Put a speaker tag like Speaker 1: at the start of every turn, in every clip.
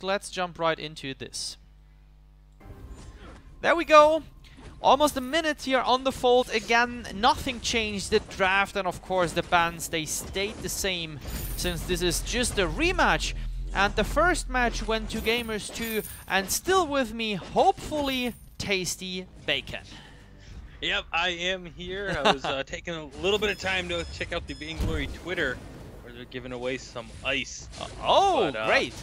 Speaker 1: let's jump right into this. There we go. Almost a minute here on the fold. Again, nothing changed. The draft and of course the bans, they stayed the same since this is just a rematch. And the first match went to Gamers2, and still with me, hopefully, Tasty Bacon.
Speaker 2: Yep, I am here. I was taking a little bit of time to check out the Vainglory Twitter, where they're giving away some ice.
Speaker 1: Great.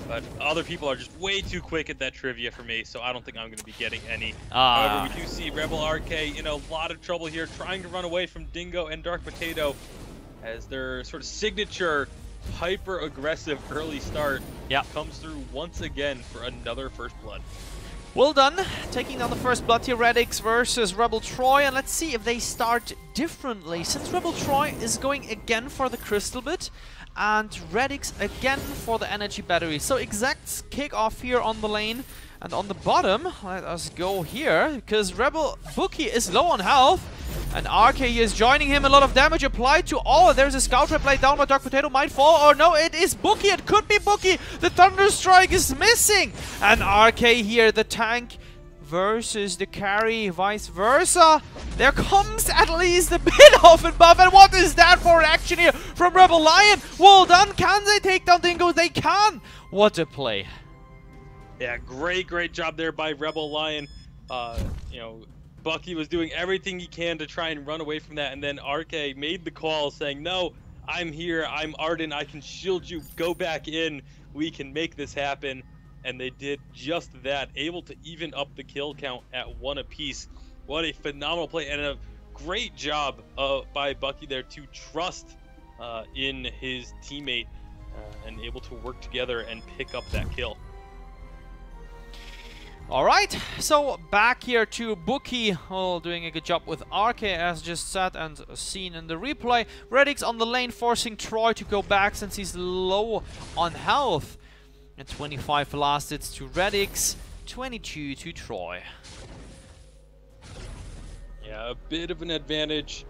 Speaker 2: But other people are just way too quick at that trivia for me, so I don't think I'm going to be getting any. However, we do see RebelRK in a lot of trouble here, trying to run away from Dingo and Dark Potato as their sort of signature hyper-aggressive early start comes through once again for another first blood.
Speaker 1: Well done, taking down the first blood here, Radix versus Rebel Troy, and let's see if they start differently, since Rebel Troy is going again for the crystal bit, and Radix again for the energy battery. So exact kick-off here on the lane, and on the bottom, let us go here, because Rebel Bookie is low on health, and RK is joining him. A lot of damage applied to all. There's a scout trap laid down, but Dark Potato might fall. Or no, it is Bookie. It could be Bookie. The Thunder Strike is missing. And RK here, the tank versus the carry, vice versa. There comes at least a bit of a buff. And what is that for action here from RebelLion? Well done. Can they take down Dingo? They can. What a play.
Speaker 2: Yeah, great job there by RebelLion. You know, Bucky was doing everything he can to try and run away from that, and then RK made the call saying, no, I'm here, I'm Arden, I can shield you, go back in, we can make this happen. And they did just that, able to even up the kill count at 1 apiece. What a phenomenal play, and a great job by Bucky there to trust in his teammate and able to work together and pick up that kill.
Speaker 1: Alright, so back here to Bookie, doing a good job with RK as just said and seen in the replay. Radix on the lane forcing Troy to go back since he's low on health. And 25 last hits to Radix, 22 to Troy.
Speaker 2: Yeah, a bit of an advantage.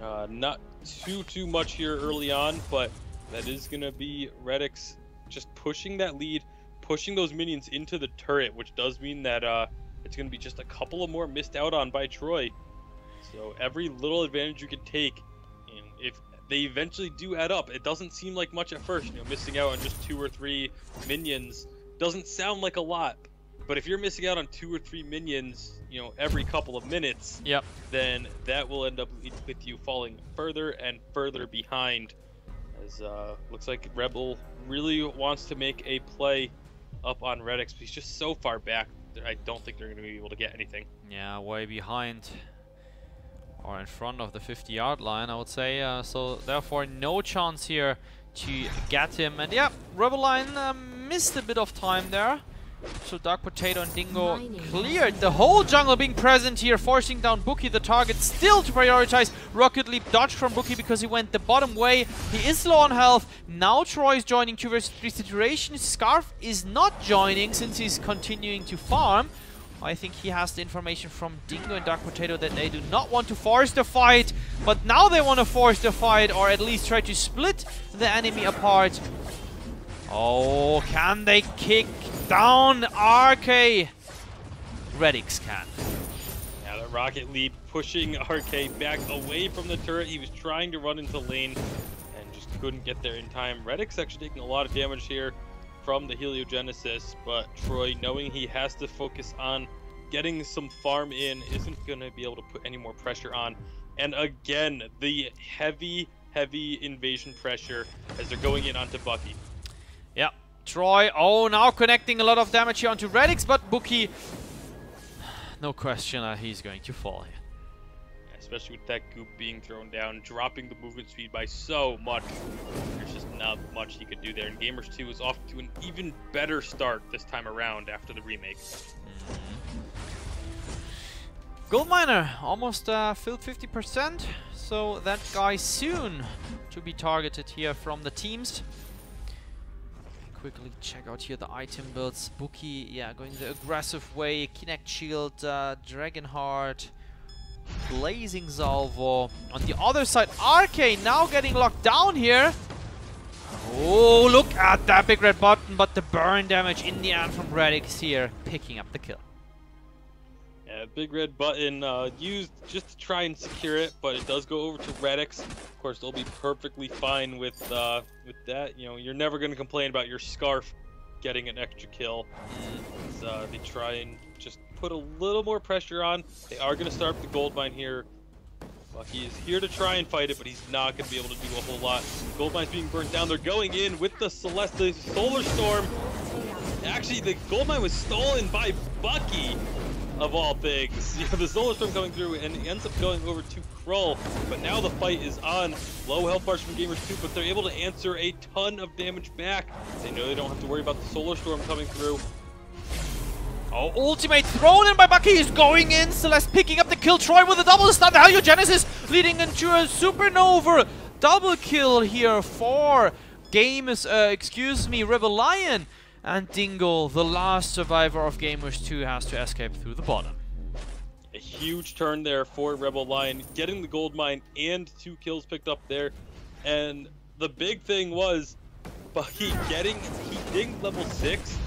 Speaker 2: Not too much here early on, but that is going to be Radix just pushing that lead, pushing those minions into the turret, which does mean that it's going to be just a couple of more missed out on by Troy. So every little advantage you can take, and if they eventually do add up, it doesn't seem like much at first. You know, missing out on just 2 or 3 minions doesn't sound like a lot, but if you're missing out on 2 or 3 minions, you know, every couple of minutes, then that will end up with you falling further and further behind. As looks like Rebel really wants to make a play up on Radix, but he's just so far back. I don't think they're going to be able to get anything.
Speaker 1: Yeah, way behind or in front of the 50-yard line, I would say. So therefore, no chance here to get him. And yeah, RebelLion missed a bit of time there. So Dark Potato and Dingo cleared the whole jungle, being present here, forcing down Bookie, the target, still to prioritize. Rocket Leap dodge from Bookie because he went the bottom way. He is low on health. Now Troy is joining 2 vs 3 situation. Scarf is not joining since he's continuing to farm. I think he has the information from Dingo and Dark Potato that they do not want to force the fight, but now they want to force the fight, or at least try to split the enemy apart. Oh, can they kick down RK? Radix can.
Speaker 2: Yeah, the Rocket Leap pushing RK back away from the turret. He was trying to run into lane and just couldn't get there in time. Radix actually taking a lot of damage here from the Heliogenesis, but Troy, knowing he has to focus on getting some farm in, isn't going to be able to put any more pressure on. And again, the heavy invasion pressure as they're going in onto Bucky.
Speaker 1: Yeah, Troy, now connecting a lot of damage here onto Radix, but Bookie, no question he's going to fall here.
Speaker 2: Especially with that goop being thrown down, dropping the movement speed by so much. There's just not much he could do there. And Gamers2 is off to an even better start this time around after the remake.
Speaker 1: Goldminer almost filled 50%, so that guy soon to be targeted here from the teams. Quickly check out here the item builds. Bookie, yeah, going the aggressive way. Kinect Shield, Dragonheart, Blazing Salvo. On the other side, RK now getting locked down here. Oh, look at that big red button, but the burn damage in the end from Radix here, picking up the kill.
Speaker 2: Yeah, big red button used just to try and secure it, but it does go over to Radix. Of course, they'll be perfectly fine with that. You know, you're never going to complain about your Scarf getting an extra kill. They try and just put a little more pressure on. They are going to start up the gold mine here. Bucky is here to try and fight it, but he's not going to be able to do a whole lot. Gold mine's being burnt down. They're going in with the Solar Storm. Actually, the gold mine was stolen by Bucky, of all things. You know, the Solar Storm coming through, and it ends up going over to Krull. But now the fight is on. Low health bars from Gamers2, but they're able to answer a ton of damage back. They know they don't have to worry about the Solar Storm coming through.
Speaker 1: Oh, ultimate thrown in by Bucky is going in. Celeste picking up the kill. Troy with a double stun. The Heliogenesis leading into a supernova double kill here for RebelLion. And Dingle, the last survivor of Gamers2, has to escape through the bottom.
Speaker 2: A huge turn there for RebelLion, getting the gold mine and 2 kills picked up there. And the big thing was Bucky he dinged level 6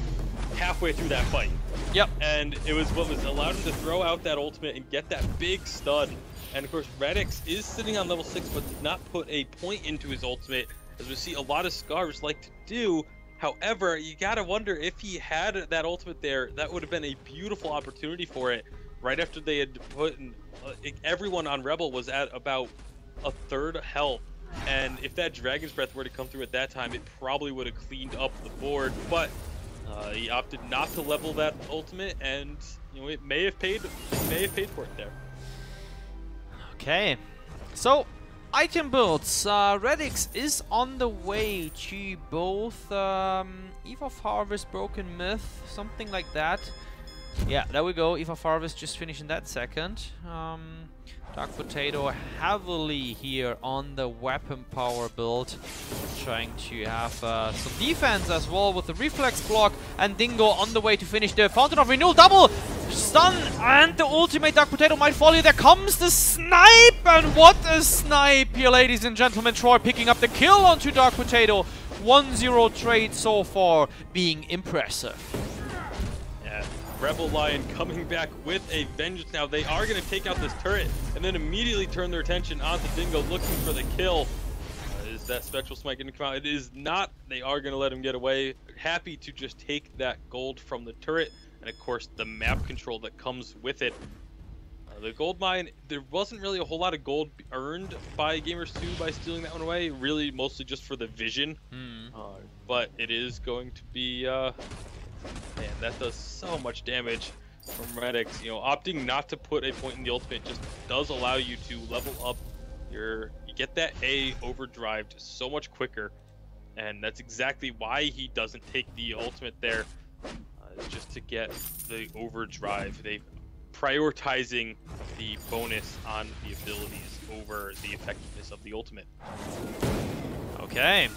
Speaker 2: halfway through that fight.
Speaker 1: Yep.
Speaker 2: And it was what was allowed him to throw out that ultimate and get that big stun. And of course, Radix is sitting on level 6, but did not put a point into his ultimate, as we see a lot of Scarves like to do. However, you gotta wonder if he had that ultimate there, that would have been a beautiful opportunity for it. Right after they had put in, everyone on Rebel was at about a third health. And if that Dragon's Breath were to come through at that time, it probably would have cleaned up the board. But he opted not to level that ultimate, and you know, it may have paid for it there.
Speaker 1: Okay, so item builds. Radix is on the way to both Eve of Harvest, Broken Myth, something like that. Yeah, there we go. Eve of Harvest just finishing that second. Dark Potato heavily here on the weapon power build, trying to have some defense as well with the reflex block, and Dingo on the way to finish the Fountain of Renewal. Double stun, and the ultimate Dark Potato might fall here. There comes the snipe, and what a snipe here, ladies and gentlemen. Troy picking up the kill onto Dark Potato. 1-0 trade so far, being impressive.
Speaker 2: RebelLion coming back with a vengeance now. They are going to take out this turret and then immediately turn their attention onto Dingo, looking for the kill. Is that Spectral Smite going to come out? It is not. They are going to let him get away. Happy to just take that gold from the turret, and of course the map control that comes with it. The gold mine, there wasn't really a whole lot of gold earned by Gamers2 by stealing that one away. Really, mostly just for the vision. But it is going to be... Man, that does so much damage from Radix. You know, opting not to put a point in the ultimate just does allow you to level up you get that A overdrived so much quicker, and that's exactly why he doesn't take the ultimate there, just to get the overdrive. They prioritizing the bonus on the abilities over the effectiveness of the ultimate.
Speaker 1: Okay,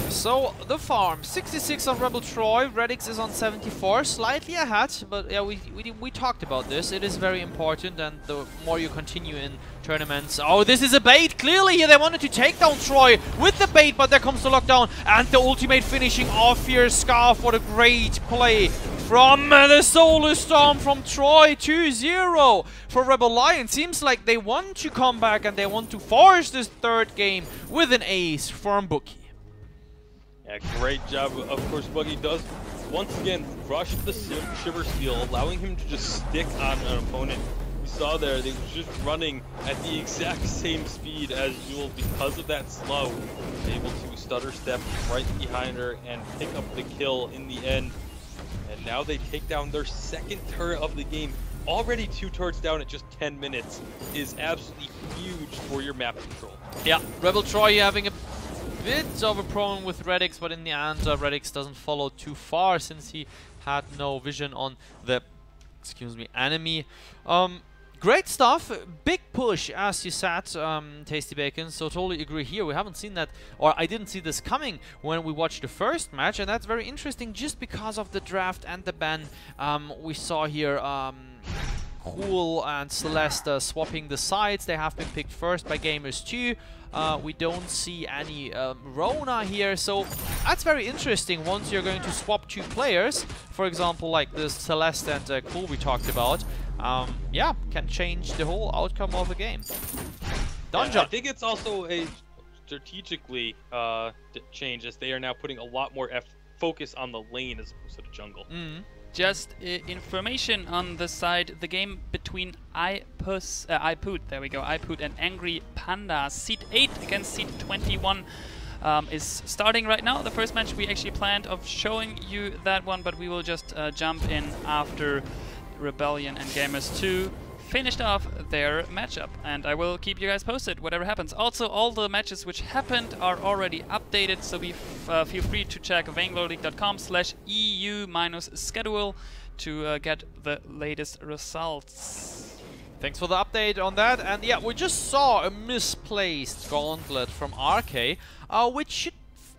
Speaker 1: so the farm 66 on Rebel Troy, Radix is on 74, slightly ahead, but yeah, we talked about this. It is very important, and the more you continue in tournaments. Oh, this is a bait. Clearly here they wanted to take down Troy with the bait, but there comes the lockdown and the ultimate finishing off here. Scarf, what a great play from the Solar Storm from Troy. 2-0 for RebelLion. Seems like they want to come back and they want to force this third game with an ace from Bookie.
Speaker 2: Yeah, great job. Of course, Bookie does once again rush the Shiver Steel, allowing him to just stick on an opponent. We saw there, they were just running at the exact same speed as Jewel because of that slow. Able to stutter step right behind her and pick up the kill in the end. And now they take down their second turret of the game. Already 2 turrets down at just 10 minutes is absolutely huge for your map control.
Speaker 1: Yeah, Rebel Troy having a bit of a problem with Radix, but in the end Radix doesn't follow too far since he had no vision on the enemy. Great stuff, big push as you said, Tasty Bacon, so totally agree here. We haven't seen that, or I didn't see this coming when we watched the first match, and that's very interesting just because of the draft and the ban. We saw here Cool and Celeste swapping the sides. They have been picked first by Gamers2. We don't see any Rona here, so that's very interesting once you're going to swap 2 players. For example, like this Celeste and Cool we talked about. Yeah, can change the whole outcome of the game. Dungeon.
Speaker 2: I think it's also a strategically change, as they are now putting a lot more focus on the lane as opposed to the jungle.
Speaker 3: Just information on the side, the game between iPut, there we go, iPut and Angry Panda, seed 8 against seed 21 is starting right now. The first match we actually planned of showing you that one, but we will just jump in after RebelLion and Gamers2 finished off their matchup, and I will keep you guys posted whatever happens. Also, all the matches which happened are already updated, so feel free to check vainglory.com/EU-schedule to get the latest results.
Speaker 1: Thanks for the update on that. And yeah, we just saw a misplaced gauntlet from RK, which should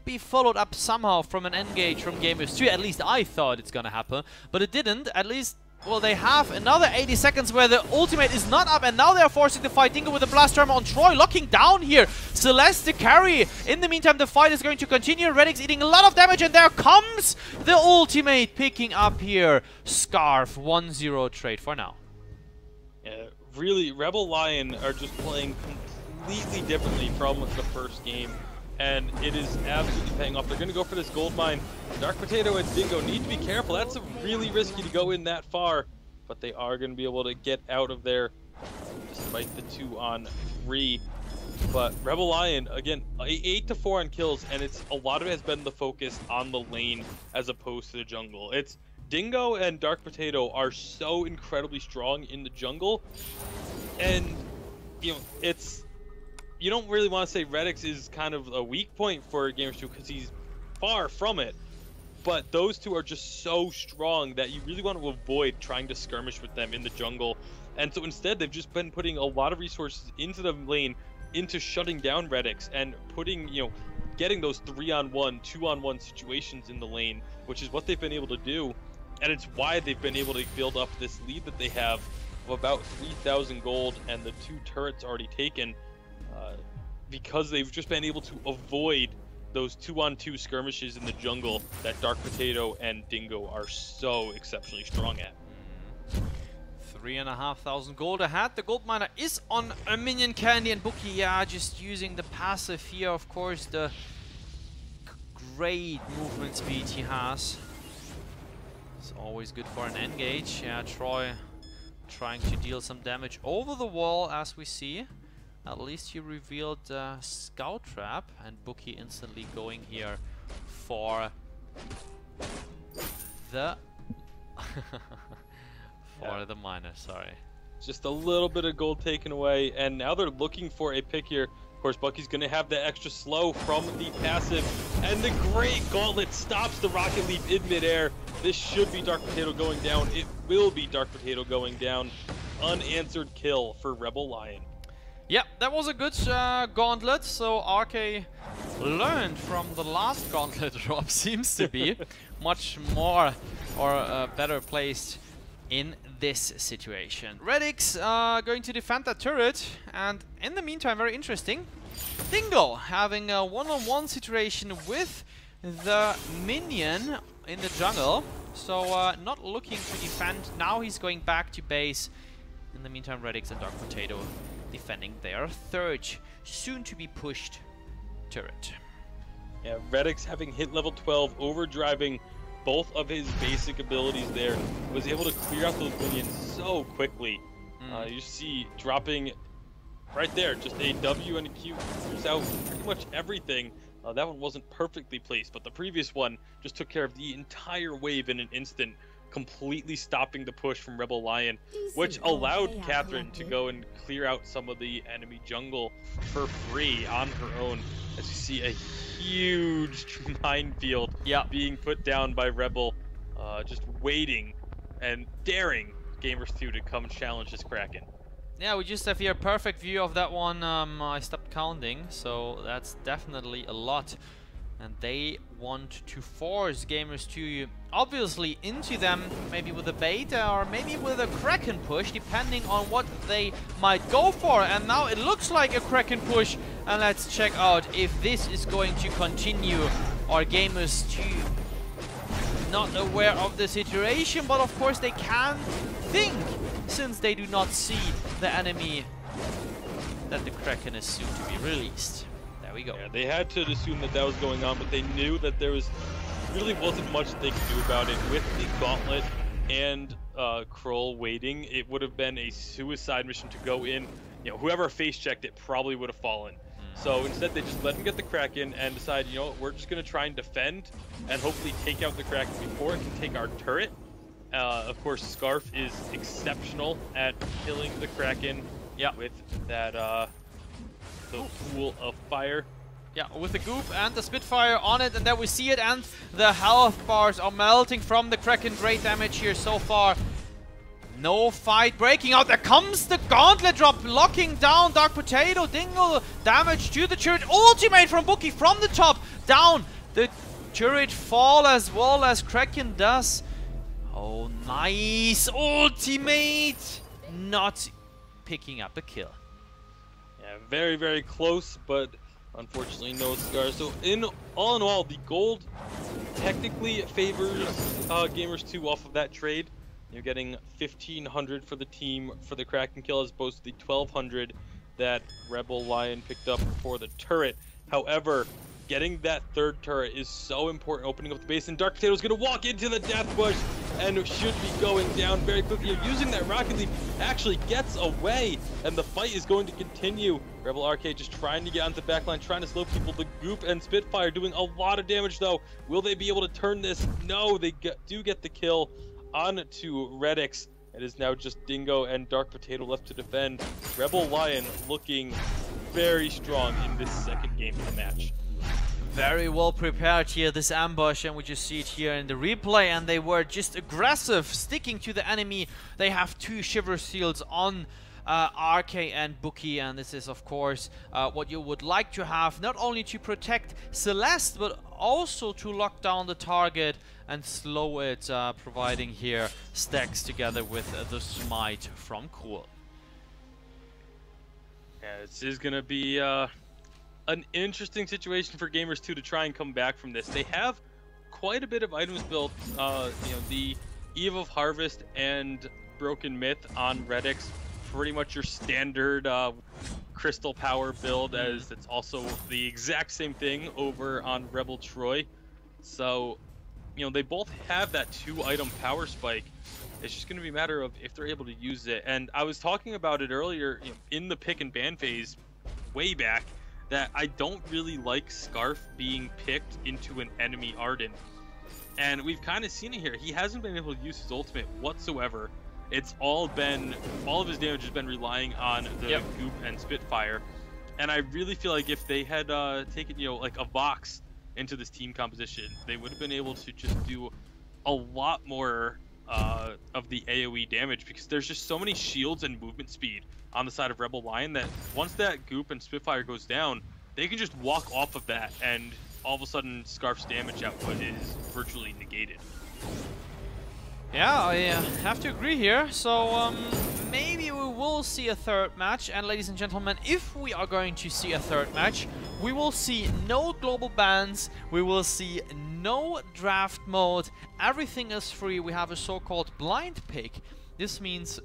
Speaker 1: be followed up somehow from an engage from Gamers2. At least I thought it's gonna happen, but it didn't. At least, well, they have another 80 seconds where the ultimate is not up, and now they're forcing the fight. Dingo with the blast armor on Troy, locking down here Celeste the carry. In the meantime, the fight is going to continue. Redix eating a lot of damage, and there comes the ultimate picking up here. Scarf, 1-0 trade for now.
Speaker 2: Yeah, really, RebelLion are just playing completely differently from the first game, and it is absolutely paying off. They're going to go for this gold mine. Dark Potato and Dingo need to be careful. That's really risky to go in that far, but they are going to be able to get out of there despite the 2-on-3. But RebelLion, again, 8-4 on kills, and a lot of it has been the focus on the lane as opposed to the jungle. It's Dingo and Dark Potato are so incredibly strong in the jungle, and you don't really want to say Redix is kind of a weak point for Gamers2 because he's far from it, but those two are just so strong that you really want to avoid trying to skirmish with them in the jungle. And so instead, they've just been putting a lot of resources into the lane, into shutting down Redix and putting, getting those 3-on-1, 2-on-1 situations in the lane, which is what they've been able to do. And it's why they've been able to build up this lead that they have of about 3,000 gold and the 2 turrets already taken, because they've just been able to avoid those 2-on-2 skirmishes in the jungle that Dark Potato and Dingo are so exceptionally strong at.
Speaker 1: 3,500 gold ahead. The gold miner is on a minion candy, and Bookie, yeah, just using the passive here, of course, the great movement speed he has. It's always good for an engage. Yeah, Troy trying to deal some damage over the wall, as we see. At least he revealed the scout trap, and Bookie instantly going here for the the miner, sorry.
Speaker 2: Just a little bit of gold taken away, and now they're looking for a pick here. Of course, Bucky's going to have the extra slow from the passive, and the great gauntlet stops the rocket leap in midair. This should be Dark Potato going down. It will be Dark Potato going down. Unanswered kill for RebelLion.
Speaker 1: Yeah, that was a good gauntlet. So RK learned from the last gauntlet drop, seems to be much more or better placed in this situation. Redix going to defend that turret, and in the meantime, very interesting, Dingo having a one-on-one situation with the minion in the jungle. So not looking to defend. Now he's going back to base. In the meantime, Redix and Dark Potato defending their third, soon to be pushed turret.
Speaker 2: Yeah, Redix having hit level 12, overdriving both of his basic abilities there, was able to clear out those minions so quickly. You see dropping right there, just a W and a Q, clears out pretty much everything. That one wasn't perfectly placed, but the previous one just took care of the entire wave in an instant, completely stopping the push from RebelLion, which allowed Catherine to go and clear out some of the enemy jungle for free on her own, as you see a huge minefield being put down by Rebel, just waiting and daring Gamers2 to come challenge this Kraken.
Speaker 1: Yeah, we just have here a perfect view of that one. I stopped counting, so that's definitely a lot And they want to force Gamers2 obviously into them, maybe with a beta or maybe with a Kraken push, depending on what they might go for. And now it looks like a Kraken push, and let's check out if this is going to continue. Or Gamers2 not aware of the situation, but of course they can think, since they do not see the enemy, that the Kraken is soon to be released. There we go.
Speaker 2: Yeah, they had to assume that that was going on, but they knew that there really wasn't much they could do about it. With the Gauntlet and Kroll waiting, it would have been a suicide mission to go in. You know, whoever face checked it probably would have fallen. So instead, they just let him get the Kraken and decide, you know what, we're just going to try and defend and hopefully take out the Kraken before it can take our turret. Of course, Scarf is exceptional at killing the Kraken with that the pool of fire.
Speaker 1: Yeah, with the goop and the Spitfire on it, and there we see it, and the health bars are melting from the Kraken. Great damage here so far. No fight breaking out. There comes the Gauntlet drop, locking down Dark Potato. Dingle damage to the turret. Ultimate from Bookie from the top down. The turret fall as well as Kraken does. Oh, nice ultimate. Not picking up the kill.
Speaker 2: Yeah, very, very close, but unfortunately no scars. So all in all, the gold technically favors Gamers2 off of that trade. You're getting 1,500 for the team for the Kraken kill, as opposed to the 1,200 that RebelLion picked up for the turret. However, getting that third turret is so important, opening up the base, and Dark Potato is going to walk into the death bush and should be going down very quickly. Using that Rocket Leap actually gets away, and the fight is going to continue. Rebel Arcade just trying to get onto the backline, trying to slow people. The Goop and Spitfire doing a lot of damage, though. Will they be able to turn this? No, they do get the kill on to Redix. It is now just Dingo and Dark Potato left to defend. RebelLion looking very strong in this second game of the match.
Speaker 1: Very well prepared here, this ambush, and we just see it here in the replay, and they were just aggressive, sticking to the enemy. They have 2 Shiver Shields on RK and Bookie, and this is of course what you would like to have, not only to protect Celeste, but also to lock down the target and slow it, providing here stacks together with the Smite from Cool.
Speaker 2: Yeah, this is going to be an interesting situation for Gamers2 to try and come back from this. They have quite a bit of items built, you know, the Eve of Harvest and Broken Myth on Redix, pretty much your standard crystal power build, as it's also the exact same thing over on Rebel Troy. So, you know, they both have that 2-item power spike. It's just going to be a matter of if they're able to use it. And I was talking about it earlier, you know, in the pick and ban phase way back, that I don't really like Scarf being picked into an enemy Arden. And we've kind of seen it here. He hasn't been able to use his ultimate whatsoever. It's all of his damage has been relying on the Goop and Spitfire. And I really feel like if they had taken, you know, like a Vox into this team composition, they would have been able to just do a lot more of the AoE damage, because there's just so many shields and movement speed on the side of RebelLion that once that Goop and Spitfire goes down, they can just walk off of that, and all of a sudden Scarf's damage output is virtually negated.
Speaker 1: Yeah, I have to agree here. So maybe we will see a third match. And ladies and gentlemen, if we are going to see a third match, we will see no global bans. We will see no draft mode. Everything is free. We have a so-called blind pick. This means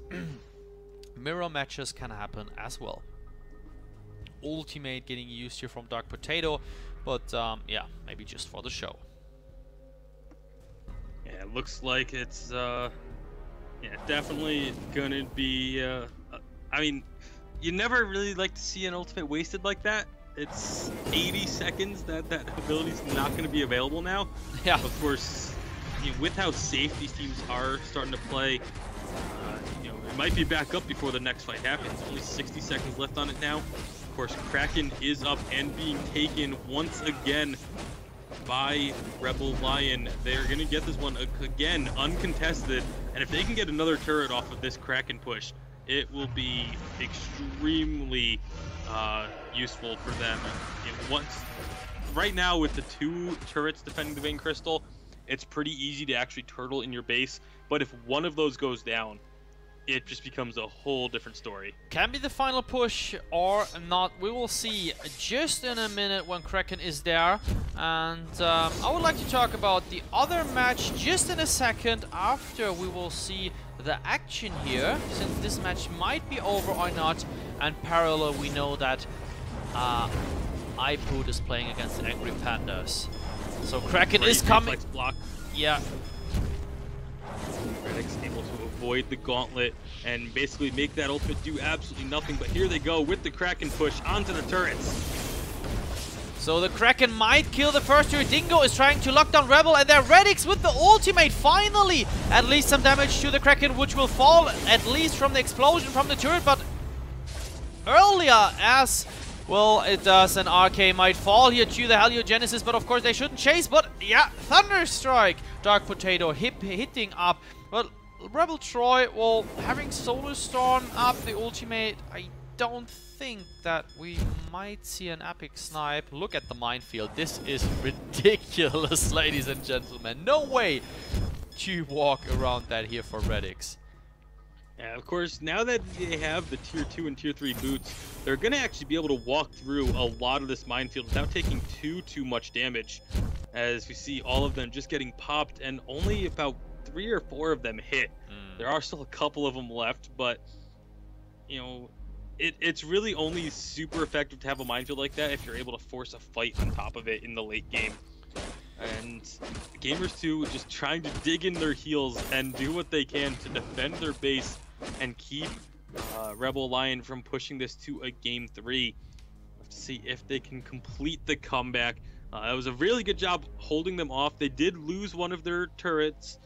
Speaker 1: mirror matches can happen as well. Ultimate getting used here from Dark Potato, but yeah, maybe just for the show.
Speaker 2: Yeah, it looks like it's yeah, definitely gonna be I mean, you never really like to see an ultimate wasted like that. It's 80 seconds that ability's not going to be available now.
Speaker 1: Yeah.
Speaker 2: Of course, you know, with how safe these teams are starting to play, you know, it might be back up before the next fight happens. Only 60 seconds left on it now. Of course, Kraken is up and being taken once again by RebelLion. They're going to get this one again uncontested, and if they can get another turret off of this Kraken push, it will be extremely useful for them. right now with the 2 turrets defending the Vein Crystal, it's pretty easy to actually turtle in your base. But if one of those goes down, it just becomes a whole different story.
Speaker 1: Can be the final push or not. We will see just in a minute when Kraken is there. And I would like to talk about the other match just in a second after we will see the action here, since this match might be over or not. And parallel, we know that iPoot is playing against Angry Pandas. So Kraken is coming.
Speaker 2: Block.
Speaker 1: Yeah.
Speaker 2: Redix able to avoid the gauntlet and basically make that ultimate do absolutely nothing. But here they go with the Kraken push onto the turrets.
Speaker 1: So the Kraken might kill the first turret. Dingo is trying to lock down Rebel, and their Redix with the ultimate finally at least some damage to the Kraken, which will fall at least from the explosion from the turret. But earlier as well it does, and RK might fall here to the Heliogenesis, but of course they shouldn't chase. But yeah, Thunderstrike, Dark Potato hitting up. Well, Rebel Troy, well, having Solar Storm up the ultimate, I don't think that we might see an epic snipe. Look at the minefield. This is ridiculous, ladies and gentlemen. No way to walk around that here for Redix.
Speaker 2: Yeah, of course, now that they have the tier 2 and tier 3 boots, they're going to actually be able to walk through a lot of this minefield without taking too much damage. As we see all of them just getting popped, and only about 3 or 4 of them hit. There are still a couple of them left, but, you know, it's really only super effective to have a minefield like that if you're able to force a fight on top of it in the late game. And Gamers2 just trying to dig in their heels and do what they can to defend their base and keep RebelLion from pushing this to a game 3. Let's see if they can complete the comeback. It was a really good job holding them off. They did lose one of their turrets,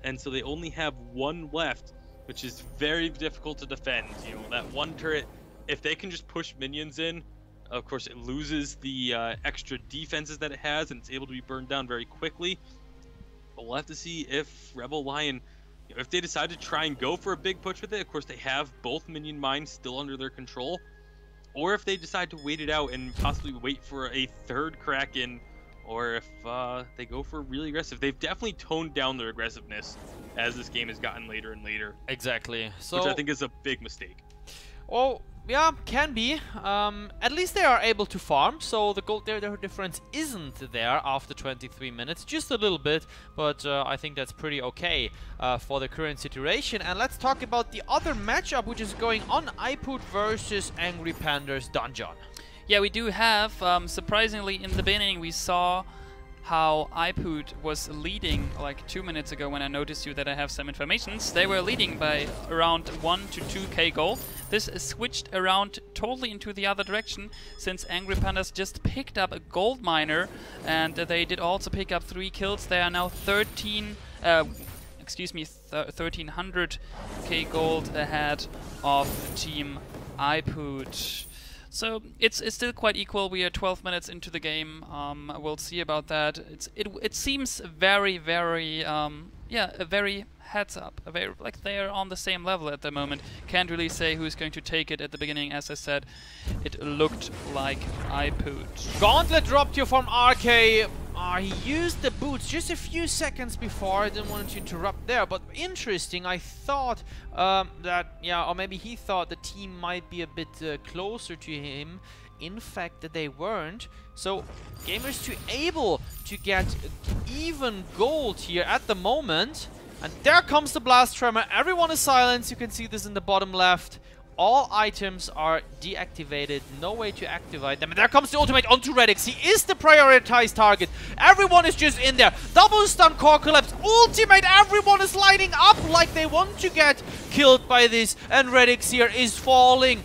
Speaker 2: and so they only have 1 left, which is very difficult to defend. You know, that 1 turret, if they can just push minions in, of course it loses the extra defenses that it has, and it's able to be burned down very quickly. But we'll have to see if RebelLion, you know, if they decide to try and go for a big push with it. Of course they have both minion mines still under their control, or if they decide to wait it out and possibly wait for a 3rd Kraken, or if they go for really aggressive. They've definitely toned down their aggressiveness as this game has gotten later and later.
Speaker 1: Exactly. So,
Speaker 2: which I think is a big mistake.
Speaker 1: Oh, yeah, can be. At least they are able to farm, so the gold their difference isn't there after 23 minutes. Just a little bit, but I think that's pretty okay for the current situation. And let's talk about the other matchup, which is going on, iPoot versus Angry Pandas Dungeon.
Speaker 3: Yeah, we do have, surprisingly, in the beginning we saw how iPoot was leading like 2 minutes ago when I noticed you that I have some informations. They were leading by around 1 to 2k gold. This switched around totally into the other direction since Angry Pandas just picked up a gold miner, and they did also pick up 3 kills. They are now 1300k gold ahead of Team iPoot. So it's still quite equal. We are 12 minutes into the game. We'll see about that. It seems very yeah, a very heads up, like they are on the same level at the moment. Can't really say who's going to take it at the beginning. As I said, it looked like iPoot.
Speaker 1: Gauntlet dropped here from RK. He used the boots just a few seconds before. I didn't want to interrupt there, but interesting. I thought that, yeah, or maybe he thought the team might be a bit closer to him. In fact, that they weren't. So Gamers2 able to get even gold here at the moment. And there comes the blast tremor. Everyone is silenced. You can see this in the bottom left. All items are deactivated. No way to activate them. And there comes the ultimate onto Redix. He is the prioritized target. Everyone is just in there. Double stun, core collapse, ultimate. Everyone is lining up like they want to get killed by this. And Redix here is falling.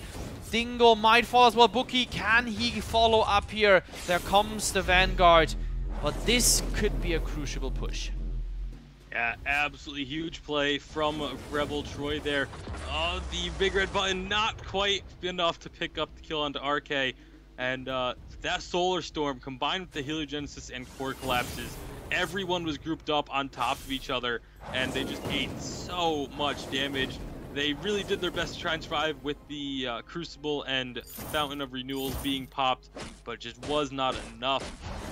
Speaker 1: Dingo might fall as well. Bookie, can he follow up here? There comes the Vanguard. But this could be a crucial push.
Speaker 2: Yeah, absolutely huge play from Rebel Troy there. The big red button not quite enough to pick up the kill onto RK. And that Solar Storm combined with the Heliogenesis and core collapses, everyone was grouped up on top of each other, and they just ate so much damage. They really did their best to try and survive with the Crucible and Fountain of Renewals being popped, but just was not enough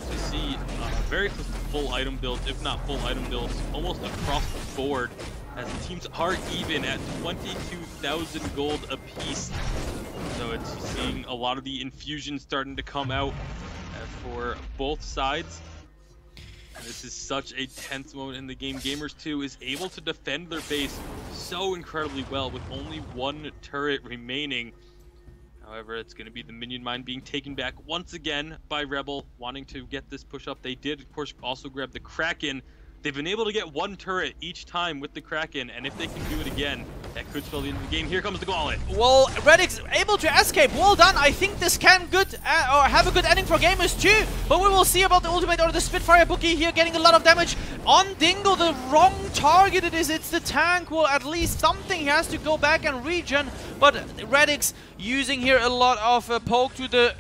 Speaker 2: to see very close to full item builds, if not full item builds, almost across the board, as the teams are even at 22,000 gold apiece. So it's seeing a lot of the infusion starting to come out for both sides. This is such a tense moment in the game. Gamers2 is able to defend their base so incredibly well with only one turret remaining. However, it's going to be the minion mine being taken back once again by Rebel, wanting to get this push up. They did, of course, also grab the Kraken. They've been able to get one turret each time with the Kraken, and if they can do it again, that could spell the end of the game. Here comes the gauntlet.
Speaker 1: Well, Redix able to escape. Well done. I think this can have a good ending for Gamers2, but we will see about the ultimate or the Spitfire Bookie here getting a lot of damage on Dingo. The wrong target it is. It's the tank. Well, at least something. He has to go back and regen, but Redix using here a lot of poke to the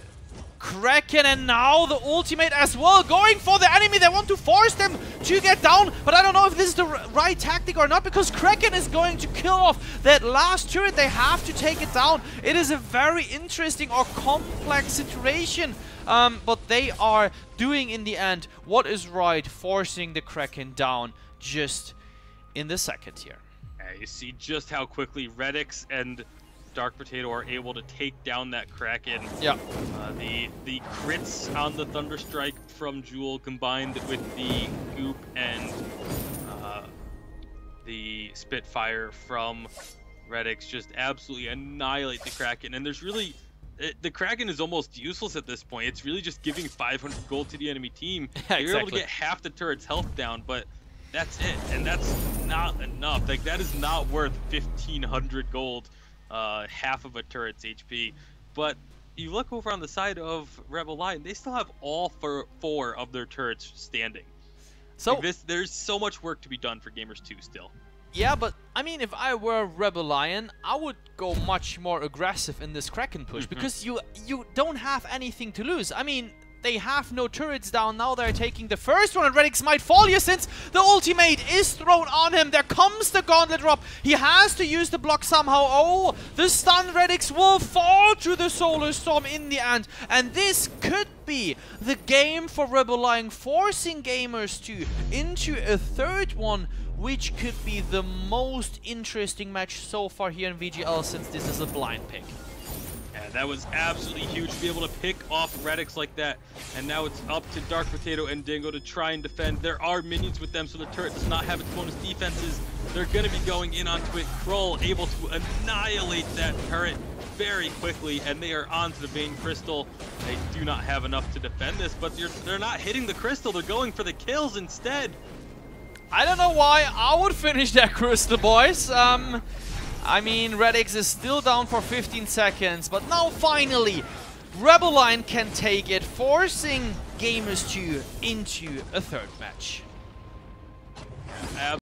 Speaker 1: Kraken, and now the ultimate as well, going for the enemy. They want to force them to get down, but I don't know if this is the right tactic or not, because Kraken is going to kill off that last turret. They have to take it down. It is a very interesting or complex situation, but they are doing in the end what is right, forcing the Kraken down just in the second here.
Speaker 2: You see just how quickly Redix and Dark Potato are able to take down that Kraken.
Speaker 1: Yeah.
Speaker 2: The crits on the Thunderstrike from Jewel combined with the Goop and the Spitfire from Redix just absolutely annihilate the Kraken. And there's really... the Kraken is almost useless at this point. It's really just giving 500 gold to the enemy team.
Speaker 1: Yeah,
Speaker 2: You're able to get half the turret's health down, but that's it. And that's not enough. Like, that is not worth 1,500 gold. Half of a turret's HP. But you look over on the side of RebelLion, they still have all four of their turrets standing.
Speaker 1: So
Speaker 2: like there's so much work to be done for Gamers2 still.
Speaker 1: Yeah, but I mean, if I were RebelLion, I would go much more aggressive in this Kraken push, because you don't have anything to lose. I mean, they have no turrets down. Now they're taking the first one, and Redix might fall here since the ultimate is thrown on him. There comes the gauntlet drop. He has to use the block somehow. Oh, the stun Redix will fall to the Solar Storm in the end. And this could be the game for RebelLion, forcing Gamers2 into a third one, which could be the most interesting match so far here in VGL, since this is a blind pick.
Speaker 2: Yeah, that was absolutely huge to be able to pick off Redix like that. And now it's up to Dark Potato and Dingo to try and defend. There are minions with them, so the turret does not have its bonus defenses. They're going to be going in onto it. Krull able to annihilate that turret very quickly, and they are onto the Vein Crystal. They do not have enough to defend this, but they're not hitting the crystal. They're going for the kills instead.
Speaker 1: I don't know why I would finish that crystal, boys. I mean, Redix is still down for 15 seconds, but now finally RebelLion can take it, forcing Gamers2 into a third match.